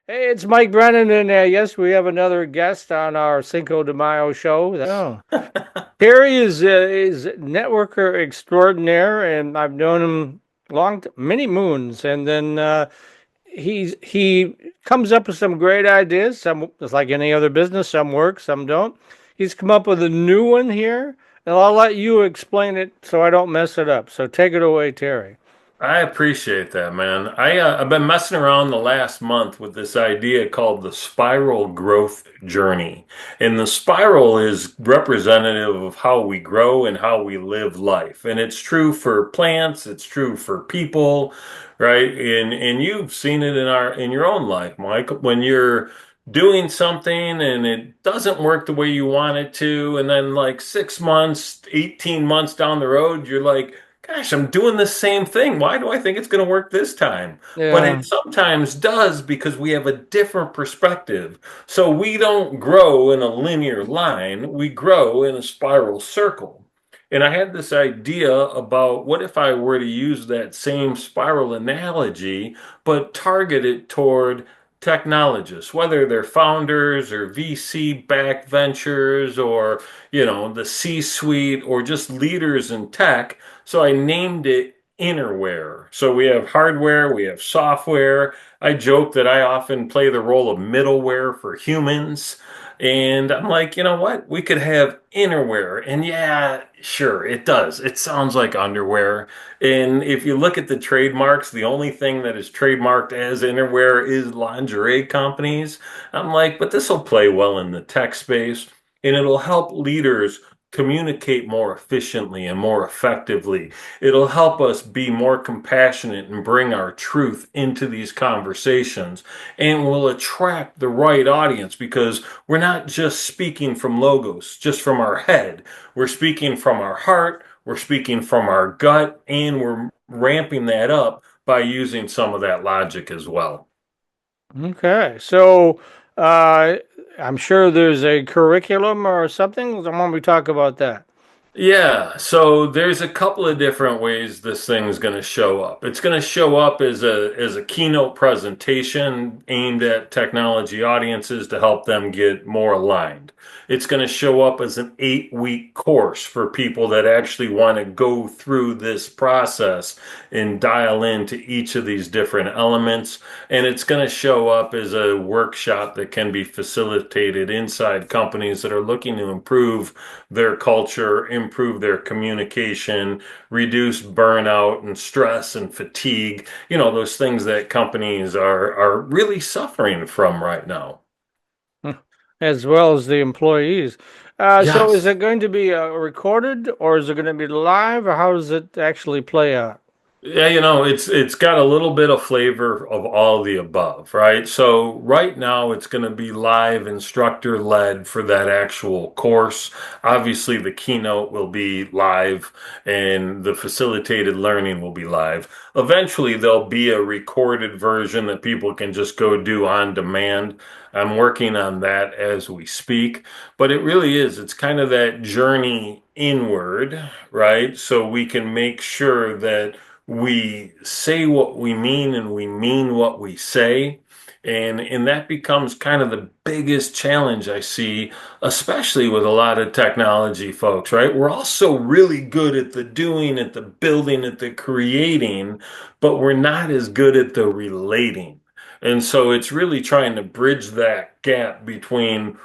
Hey, it's Mike Brennan, and yes, we have another guest on our Cinco de Mayo show. Oh, Terry is networker extraordinaire, and I've known him many moons. And then he comes up with some great ideas. Some, just like any other business, some work, some don't. He's come up with a new one here, and I'll let you explain it so I don't mess it up. So take it away, Terry. I appreciate that, man. I've been messing around the last month with this idea called the spiral growth journey. And the spiral is representative of how we grow and how we live life. And it's true for plants, it's true for people, right? And you've seen it in your own life, Mike, when you're doing something and it doesn't work the way you want it to, and then like 6 months, 18 months down the road, you're like, gosh, I'm doing the same thing. Why do I think it's going to work this time? But Yeah. it sometimes does because we have a different perspective. So we don't grow in a linear line, we grow in a spiral circle. And I had this idea about what if I were to use that same spiral analogy, but target it toward technologists, whether they're founders or VC backed ventures or, the C suite or just leaders in tech. So I named it Innerware. So we have hardware, we have software. I joke that I often play the role of middleware for humans. And I'm like, you know what? We could have innerwear. And yeah, sure, it does. It sounds like underwear. And if you look at the trademarks, the only thing that is trademarked as innerwear is lingerie companies. I'm like, but this will play well in the tech space and it'll help leaders communicate more efficiently and more effectively. It'll help us be more compassionate and bring our truth into these conversations. And will attract the right audience because we're not just speaking from logos, just from our head. We're speaking from our heart, we're speaking from our gut, and we're ramping that up by using some of that logic as well. Okay, so uh, I'm sure there's a curriculum or something. Why don't we talk about that? Yeah, so there's a couple of different ways this thing's going to show up. It's going to show up as a keynote presentation aimed at technology audiences to help them get more aligned. It's going to show up as an 8-week course for people that actually want to go through this process and dial into each of these different elements. And it's going to show up as a workshop that can be facilitated inside companies that are looking to improve their culture, improve their communication, reduce burnout and stress and fatigue, those things that companies are really suffering from right now. As well as the employees. So is Yes. it going to be recorded or is it going to be live or how does it actually play out? Yeah, it's got a little bit of flavor of all the above, right? So right now it's going to be live instructor led for that actual course. Obviously the keynote will be live and the facilitated learning will be live. Eventually there'll be a recorded version that people can just go do on demand. I'm working on that as we speak, but it really is. It's kind of that journey inward, right? So we can make sure that we say what we mean and we mean what we say. And that becomes kind of the biggest challenge I see, especially with a lot of technology folks, right? We're also really good at the doing, at the building, at the creating, but we're not as good at the relating. And so it's really trying to bridge that gap between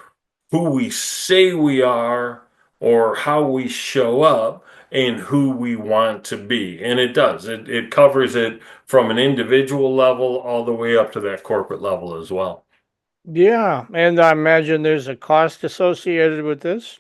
who we say we are or how we show up and who we want to be. And it does. It covers it from an individual level all the way up to that corporate level as well. Yeah, and I imagine there's a cost associated with this.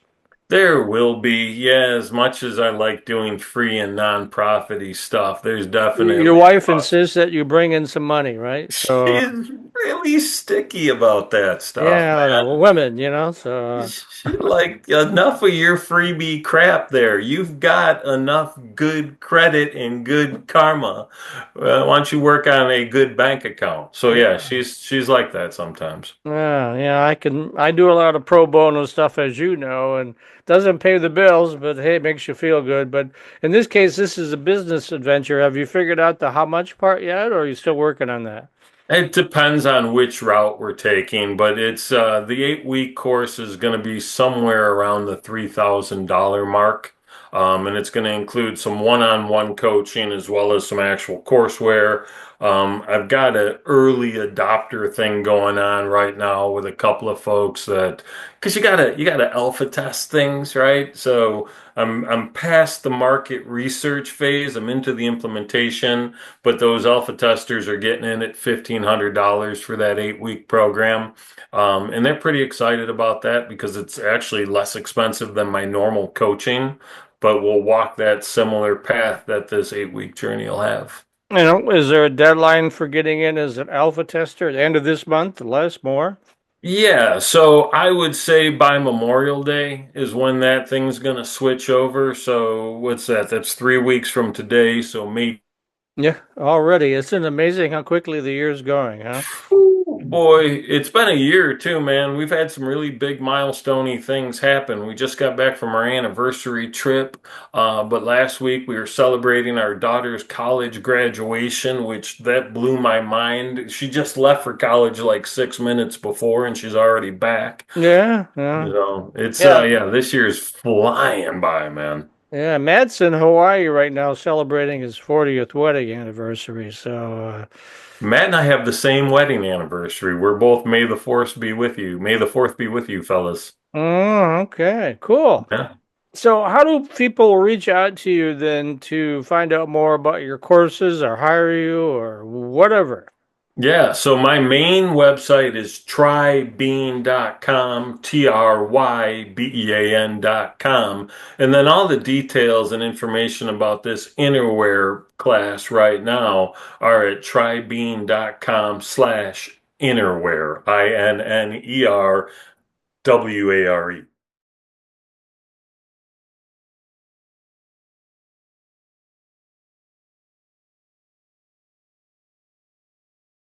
There will be, yeah, as much as I like doing free and non-profity stuff, there's Your definitely a wife cost. insists that you bring in some money, right? So She's really sticky about that stuff, yeah, man. well, women, so She like enough of your freebie crap there. You've got enough good credit and good karma. Why don't you work on a good bank account? So yeah, yeah. she's like that sometimes. Yeah, yeah, I do a lot of pro bono stuff, as you know, and doesn't pay the bills, but hey, it makes you feel good. But in this case, this is a business adventure. Have you figured out the how much part yet, or are you still working on that? It depends on which route we're taking, but it's the 8 week course is going to be somewhere around the $3,000 mark. And it's going to include some one-on-one coaching as well as some actual courseware. I've got an early adopter thing going on right now with a couple of folks that, because you gotta alpha test things, right? So I'm past the market research phase. I'm into the implementation. But those alpha testers are getting in at $1,500 for that 8 week program. And they're pretty excited about that because it's actually less expensive than my normal coaching, but we'll walk that similar path that this 8 week journey will have. Is there a deadline for getting in as an alpha tester at the end of this month? Less, more? Yeah, so I would say by Memorial Day is when that thing's going to switch over. So what's that? That's 3 weeks from today. So May. Yeah, already. It's amazing how quickly the year's going, huh? Boy, it's been a year or two, man. We've had some really big milestoney things happen. We just got back from our anniversary trip, but last week we were celebrating our daughter's college graduation, which that blew my mind. She just left for college like 6 minutes before, and she's already back. Yeah, yeah. It's Yeah, yeah, this year's flying by, man. yeah. Matt's in Hawaii right now celebrating his 40th wedding anniversary. Matt and I have the same wedding anniversary. We're both May the 4th be with you. May the 4th be with you, fellas. Okay, cool. Yeah. So, how do people reach out to you then to find out more about your courses or hire you or whatever? Yeah, so my main website is trybean.com, TRYBEAN.com. And then all the details and information about this innerwear class right now are at trybean.com/innerware, INNERWARE.